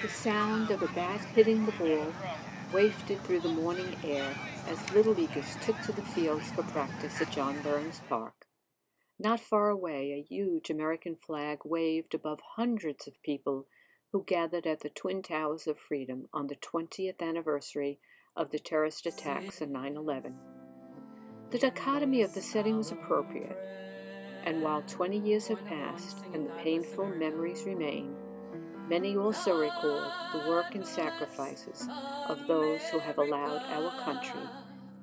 The sound of a bat hitting the ball wafted through the morning air as Little Leaguers took to the fields for practice at John Burns Park. Not far away, a huge American flag waved above hundreds of people who gathered at the Twin Towers of Freedom on the 20th anniversary of the terrorist attacks on 9/11. The dichotomy of the setting was appropriate, and while 20 years have passed and the painful memories remain, many also recalled the work and sacrifices of those who have allowed our country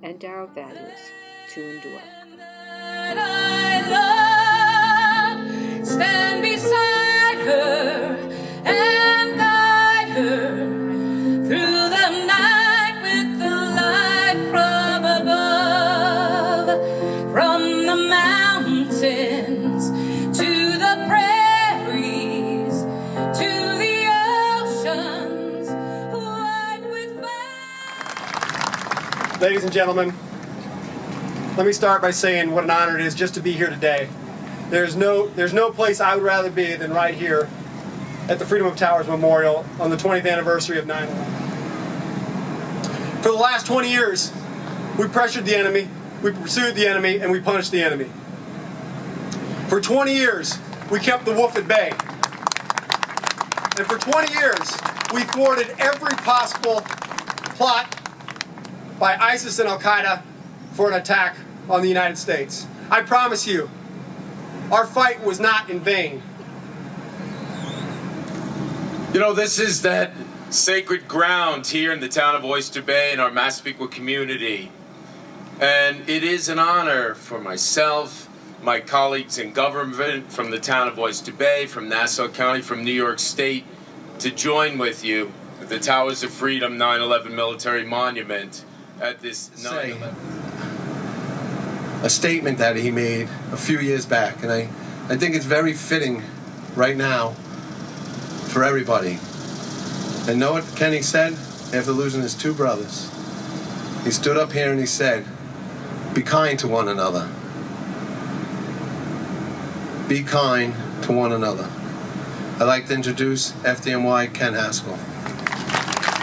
and our values to endure. Stand beside her and guide her through the night with the light from above, from the mountains to the prairies to the oceans white with fire. Ladies and gentlemen, let me start by saying what an honor it is just to be here today. There's no place I would rather be than right here at the Freedom of Towers Memorial on the 20th anniversary of 9/11. For the last 20 years, we pressured the enemy, we pursued the enemy, and we punished the enemy. For 20 years, we kept the wolf at bay. And for 20 years, we thwarted every possible plot by ISIS and Al-Qaeda for an attack on the United States. I promise you, our fight was not in vain. You know, this is that sacred ground here in the town of Oyster Bay in our Massapequa community. And it is an honor for myself, my colleagues in government from the town of Oyster Bay, from Nassau County, from New York State, to join with you at the Towers of Freedom 9/11 Military Monument at this 9/11. A statement that he made a few years back, and I think it's very fitting right now for everybody. And know what Kenny said after losing his two brothers? He stood up here and he said, "Be kind to one another. Be kind to one another." I'd like to introduce FDNY Ken Haskell.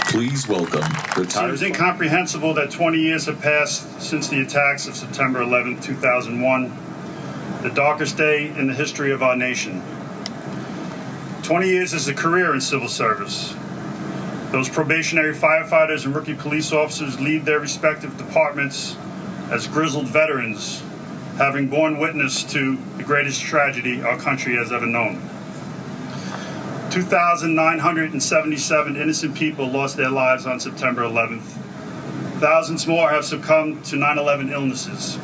Please welcome It seems incomprehensible that 20 years have passed since the attacks of September 11, 2001, the darkest day in the history of our nation. 20 years is a career in civil service. Those probationary firefighters and rookie police officers leave their respective departments as grizzled veterans, having borne witness to the greatest tragedy our country has ever known. 2,977 innocent people lost their lives on September 11th. Thousands more have succumbed to 9/11 illnesses.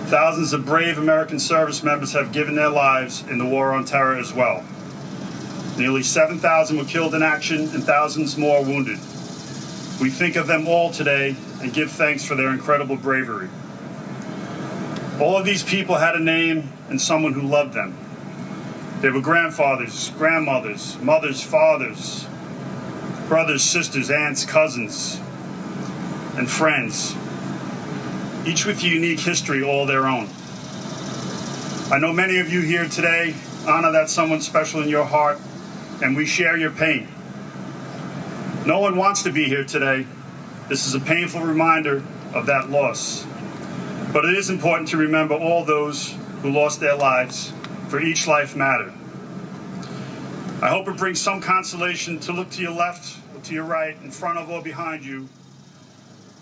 Thousands of brave American service members have given their lives in the war on terror as well. Nearly 7,000 were killed in action and thousands more wounded. We think of them all today and give thanks for their incredible bravery. All of these people had a name and someone who loved them. They were grandfathers, grandmothers, mothers, fathers, brothers, sisters, aunts, cousins, and friends, each with a unique history all their own. I know many of you here today honor that someone special in your heart, and we share your pain. No one wants to be here today. This is a painful reminder of that loss. But it is important to remember all those who lost their lives, for each life mattered. I hope it brings some consolation to look to your left or to your right, in front of or behind you,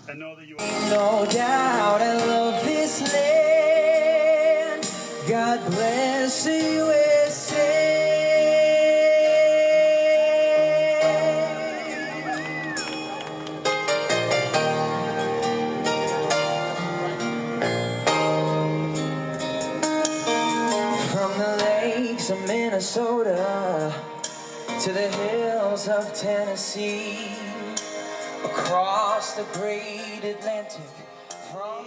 and know that you are. No doubt I love this land. God bless the USA. From the lakes of Minnesota to the hills of Tennessee, across the great Atlantic, from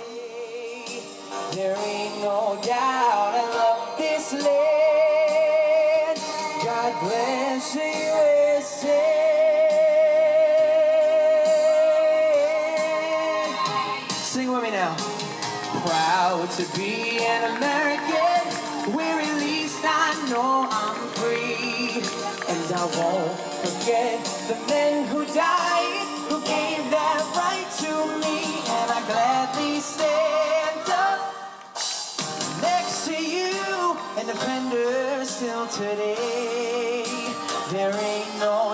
there ain't no doubt I love this land. God bless the USA. Sing with me now. Proud to be an American, where at least I know I'm free, and I won't forget the men who died, who gave that right to me, and I gladly stand up next to you and defend her still today. There ain't no